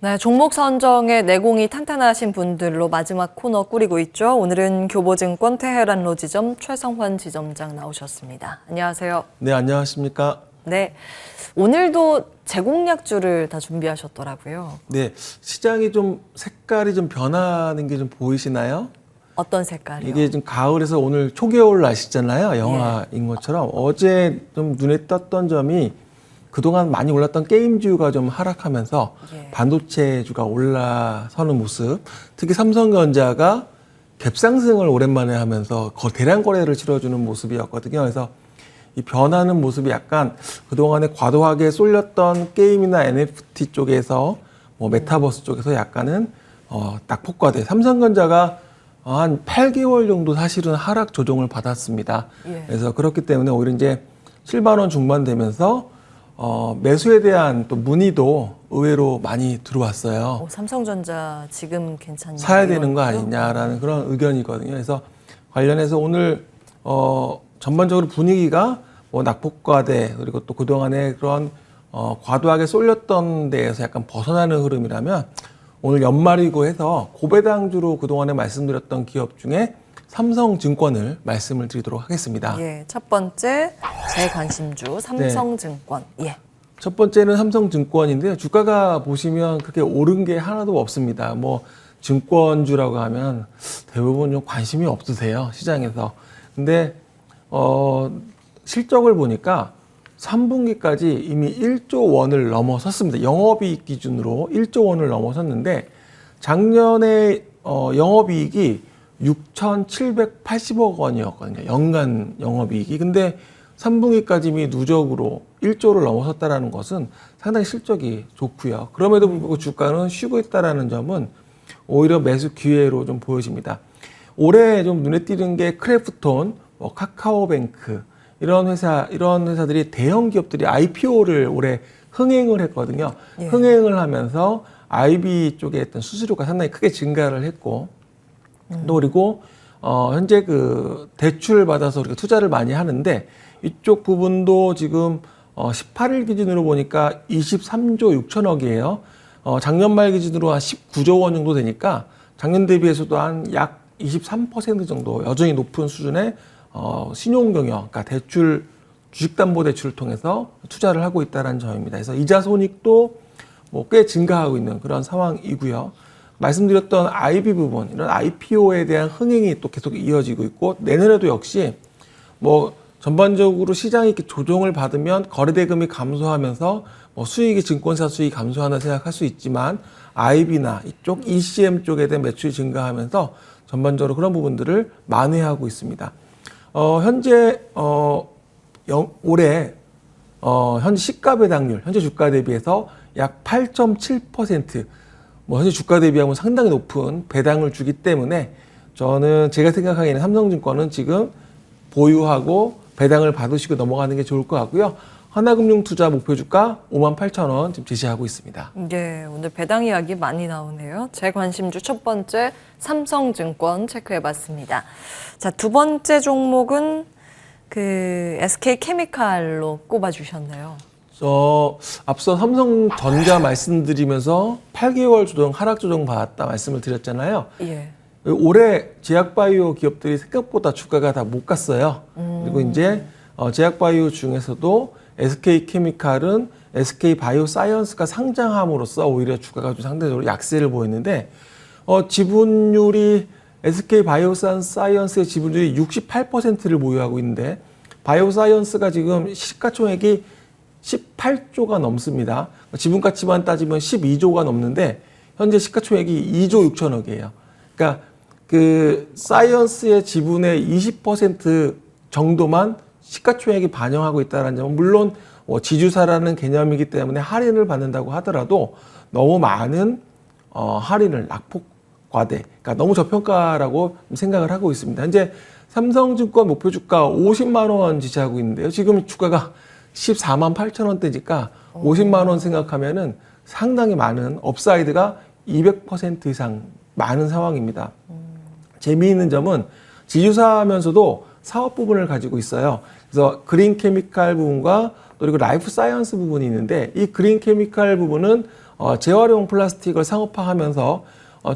네, 종목 선정에 내공이 탄탄하신 분들로 마지막 코너 꾸리고 있죠. 오늘은 교보증권 테헤란로 지점 최성환 지점장 나오셨습니다. 안녕하세요. 네, 안녕하십니까. 네, 오늘도 제공약주를 다 준비하셨더라고요. 네, 시장이 좀 색깔이 좀 변하는 게 좀 보이시나요? 어떤 색깔이요? 이게 좀 가을에서 오늘 초겨울 날씨잖아요. 영하인 것처럼. 어제 좀 눈에 떴던 점이 그동안 많이 올랐던 게임주가 좀 하락하면서 반도체주가 올라서는 모습. 특히 삼성전자가 갭상승을 오랜만에 하면서 대량 거래를 치러주는 모습이었거든요. 그래서 이 변하는 모습이 약간 그동안에 과도하게 쏠렸던 게임이나 NFT 쪽에서 메타버스 쪽에서 약간은 낙폭과대. 삼성전자가 한 8개월 정도 사실은 하락 조정을 받았습니다. 그래서 그렇기 때문에 오히려 이제 7만 원 중반 되면서 매수에 대한 또 문의도 의외로 많이 들어왔어요. 삼성전자 지금 괜찮냐? 사야 되는 거 아니냐라는 그런 의견이거든요. 그래서 관련해서 오늘 전반적으로 분위기가 낙폭과대 그리고 또 그동안에 그런 과도하게 쏠렸던 데에서 약간 벗어나는 흐름이라면 오늘 연말이고 해서 고배당주로 그동안에 말씀드렸던 기업 중에 삼성증권을 말씀을 드리도록 하겠습니다. 예, 첫 번째 제 관심주 삼성증권. 네. 예. 첫 번째는 삼성증권인데요. 주가가 보시면 그렇게 오른 게 하나도 없습니다. 증권주라고 하면 대부분 좀 관심이 없으세요, 시장에서. 근데 실적을 보니까 3분기까지 이미 1조 원을 넘어섰습니다. 영업이익 기준으로 1조 원을 넘어섰는데 작년에 영업이익이 6,780억 원이었거든요. 연간 영업이익이. 근데 3분기까지 이미 누적으로 1조를 넘어섰다는 것은 상당히 실적이 좋고요. 그럼에도 불구하고 주가는 쉬고 있다는 점은 오히려 매수 기회로 좀 보여집니다. 올해 좀 눈에 띄는 게 크래프톤, 카카오뱅크 이런 회사들이 대형 기업들이 IPO를 올해 흥행을 했거든요. 흥행을 하면서 IB 쪽에 했던 수수료가 상당히 크게 증가를 했고 또 그리고 현재 그 대출 받아서 우리가 투자를 많이 하는데 이쪽 부분도 지금 18일 기준으로 보니까 23조 6천억이에요. 작년 말 기준으로 한 19조 원 정도 되니까 작년 대비해서도 한 약 23% 정도 여전히 높은 수준의 신용 경영, 그러니까 대출, 주식담보대출을 통해서 투자를 하고 있다는 점입니다. 그래서 이자 손익도 꽤 증가하고 있는 그런 상황이고요. 말씀드렸던 IB 부분, 이런 IPO에 대한 흥행이 또 계속 이어지고 있고 내년에도 역시 전반적으로 시장이 이렇게 조정을 받으면 거래대금이 감소하면서 수익이 증권사 수익이 감소하나 생각할 수 있지만 IB나 이쪽 ECM 쪽에 대한 매출이 증가하면서 전반적으로 그런 부분들을 만회하고 있습니다. 현재 올해 현재 시가 배당률, 현재 주가 대비해서 약 8.7%, 현재 주가 대비하면 상당히 높은 배당을 주기 때문에 저는 제가 생각하기에는 삼성증권은 지금 보유하고 배당을 받으시고 넘어가는 게 좋을 것 같고요. 하나금융투자 목표주가 58,000원 지금 제시하고 있습니다. 네, 오늘 배당 이야기 많이 나오네요. 제 관심주 첫 번째 삼성증권 체크해봤습니다. 자, 두 번째 종목은 SK케미칼로 꼽아주셨네요. 앞서 삼성전자 말씀드리면서 8개월 조정, 하락 조정 받았다 말씀을 드렸잖아요. 예. 올해 제약바이오 기업들이 생각보다 주가가 다 못 갔어요. 그리고 이제 제약바이오 중에서도 SK케미칼은 SK바이오사이언스가 상장함으로써 오히려 주가가 좀 상대적으로 약세를 보였는데 지분율이 SK바이오사이언스의 지분율이 68%를 보유하고 있는데 바이오사이언스가 지금 시가총액이 18조가 넘습니다. 지분가치만 따지면 12조가 넘는데 현재 시가총액이 2조 6천억이에요. 그러니까 그 사이언스의 지분의 20% 정도만 시가총액이 반영하고 있다는 점은 물론 지주사라는 개념이기 때문에 할인을 받는다고 하더라도 너무 많은 할인을 낙폭과대, 그러니까 너무 저평가라고 생각을 하고 있습니다. 현재 삼성증권 목표주가 50만 원 지지하고 있는데요. 지금 주가가 14만 8천 원대니까 50만 원 생각하면은 상당히 많은 업사이드가 200% 이상 많은 상황입니다. 재미있는 점은 지주사하면서도 사업 부분을 가지고 있어요. 그래서 그린 케미칼 부분과 또 그리고 라이프 사이언스 부분이 있는데 이 그린 케미칼 부분은 재활용 플라스틱을 상업화하면서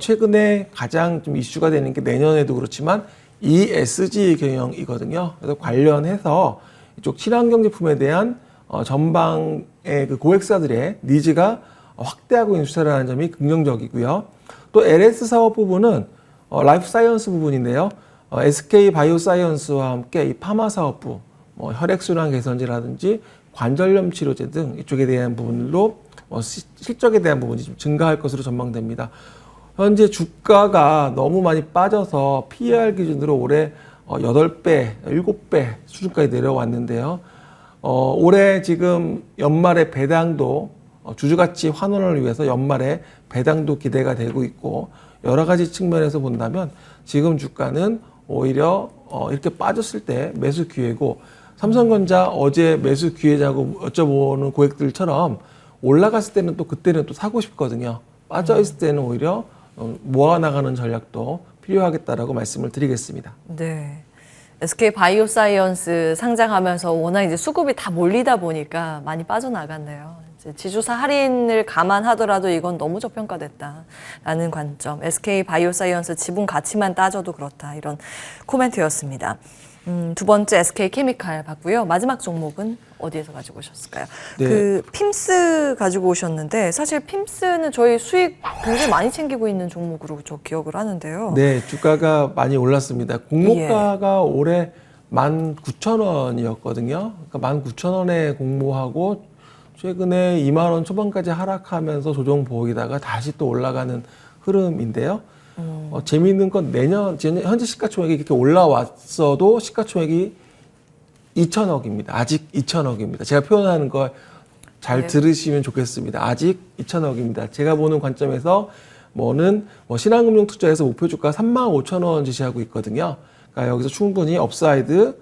최근에 가장 좀 이슈가 되는 게 내년에도 그렇지만 ESG 경영이거든요. 그래서 관련해서 이쪽 친환경 제품에 대한 전방의 그 고객사들의 니즈가 확대하고 있는 추세라는 점이 긍정적이고요. 또 LS 사업 부분은 라이프 사이언스 부분인데요. SK 바이오사이언스와 함께 이 파마 사업부, 혈액순환 개선제라든지 관절염 치료제 등 이쪽에 대한 부분으로 실적에 대한 부분이 좀 증가할 것으로 전망됩니다. 현재 주가가 너무 많이 빠져서 PER 기준으로 올해 8배, 7배 수준까지 내려왔는데요. 올해 지금 연말에 배당도 주주가치 환원을 위해서 연말에 배당도 기대가 되고 있고 여러 가지 측면에서 본다면 지금 주가는 오히려 이렇게 빠졌을 때 매수 기회고 삼성전자 어제 매수 기회자고 여쭤보는 고객들처럼 올라갔을 때는 또 그때는 또 사고 싶거든요. 빠져 있을 때는 오히려 모아나가는 전략도 필요하겠다라고 말씀을 드리겠습니다. 네. SK 바이오사이언스 상장하면서 워낙 이제 수급이 다 몰리다 보니까 많이 빠져나갔네요. 이제 지주사 할인을 감안하더라도 이건 너무 저평가됐다라는 관점. SK 바이오사이언스 지분 가치만 따져도 그렇다. 이런 코멘트였습니다. 두 번째 SK 케미칼 봤고요. 마지막 종목은 어디에서 가지고 오셨을까요? 네. 그 핌스 가지고 오셨는데 사실 핌스는 저희 수익 굉장히 많이 챙기고 있는 종목으로 저 기억을 하는데요. 네, 주가가 많이 올랐습니다. 공모가가 올해 19,000원이었거든요. 그러니까 19,000원에 공모하고 최근에 2만 원 초반까지 하락하면서 조정 보이다가 다시 또 올라가는 흐름인데요. 재미있는 건 내년 현재 시가총액이 이렇게 올라왔어도 시가총액이 2천억입니다. 아직 2천억입니다. 제가 표현하는 걸 잘 들으시면 좋겠습니다. 아직 2천억입니다. 제가 보는 관점에서 신한금융투자에서 목표 주가 35,000원 지시하고 있거든요. 그러니까 여기서 충분히 업사이드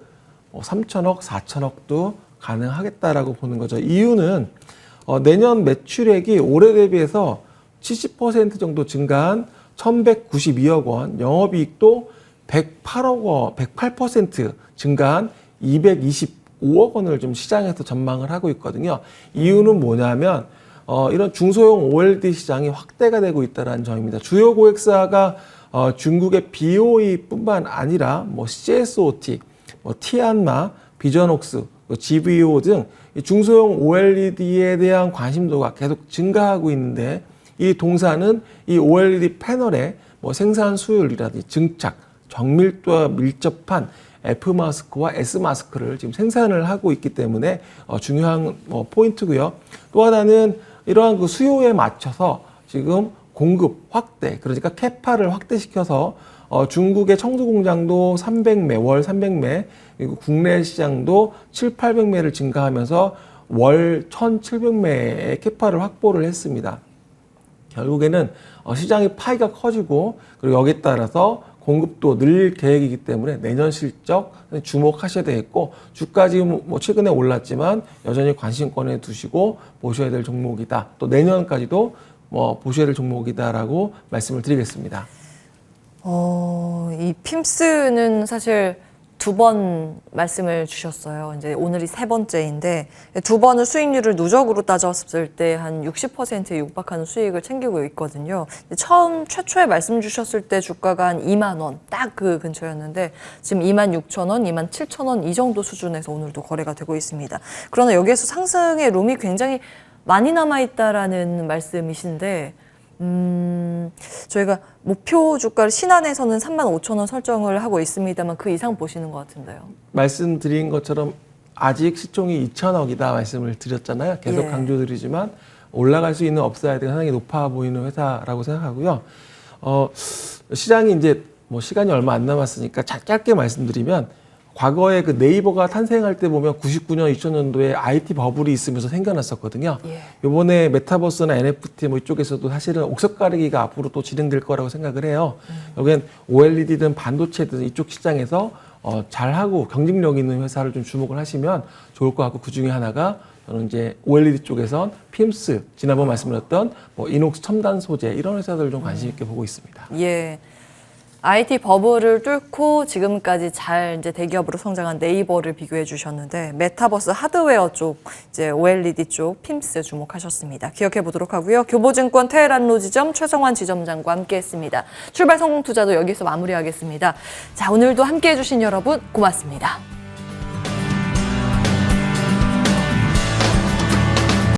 3천억, 4천억도 가능하겠다라고 보는 거죠. 이유는 내년 매출액이 올해 대비해서 70% 정도 증가한 1,192억 원, 영업이익도 108억 원, 108% 증가한 225억 원을 좀 시장에서 전망을 하고 있거든요. 이유는 뭐냐면 이런 중소형 OLED 시장이 확대가 되고 있다는 점입니다. 주요 고객사가 중국의 BOE뿐만 아니라 CSOT, 티안마, 비전옥스, GVO 등 중소형 OLED에 대한 관심도가 계속 증가하고 있는데 이 동사는 이 OLED 패널의 생산 수율이라든지 증착, 정밀도와 밀접한 F마스크와 S마스크를 지금 생산을 하고 있기 때문에 중요한 포인트고요. 또 하나는 이러한 그 수요에 맞춰서 지금 공급 확대, 그러니까 캐파를 확대시켜서 중국의 청주 공장도 300매, 월 300매, 그리고 국내 시장도 700~800매를 증가하면서 월 1,700매의 캐파를 확보를 했습니다. 결국에는 시장의 파이가 커지고 그리고 여기에 따라서 공급도 늘릴 계획이기 때문에 내년 실적 주목하셔야 되겠고 주가 지금 최근에 올랐지만 여전히 관심권에 두시고 보셔야 될 종목이다. 또 내년까지도 보셔야 될 종목이다라고 말씀을 드리겠습니다. 이 핌스는 사실 두 번 말씀을 주셨어요. 이제 오늘이 세 번째인데 두 번은 수익률을 누적으로 따졌을 때 한 60%에 육박하는 수익을 챙기고 있거든요. 최초에 말씀 주셨을 때 주가가 한 2만 원 딱 그 근처였는데 지금 26,000원, 27,000원 이 정도 수준에서 오늘도 거래가 되고 있습니다. 그러나 여기에서 상승의 룸이 굉장히 많이 남아있다라는 말씀이신데 저희가 목표 주가를 신한에서는 35,000원 설정을 하고 있습니다만 그 이상 보시는 것 같은데요. 말씀드린 것처럼 아직 시총이 2천억이다 말씀을 드렸잖아요. 계속 강조드리지만 올라갈 수 있는 업사이드가 상당히 높아 보이는 회사라고 생각하고요. 시장이 이제 시간이 얼마 안 남았으니까 짧게 말씀드리면 과거에 그 네이버가 탄생할 때 보면 99년, 2000년도에 IT 버블이 있으면서 생겨났었거든요. 이번에 메타버스나 NFT 이쪽에서도 사실은 옥석 가리기가 앞으로 또 진행될 거라고 생각을 해요. 여기엔 OLED든 반도체든 이쪽 시장에서 잘하고 경쟁력 있는 회사를 좀 주목을 하시면 좋을 것 같고 그 중에 하나가 저는 이제 OLED 쪽에선 핌스, 지난번 말씀드렸던 이녹스 첨단 소재 이런 회사들 좀 관심 있게 보고 있습니다. 예. IT 버블을 뚫고 지금까지 잘 이제 대기업으로 성장한 네이버를 비교해 주셨는데 메타버스 하드웨어 쪽 이제 OLED 쪽 핌스 주목하셨습니다. 기억해 보도록 하고요. 교보증권 테헤란로 지점 최성환 지점장과 함께했습니다. 출발 성공 투자도 여기서 마무리하겠습니다. 자, 오늘도 함께해 주신 여러분 고맙습니다.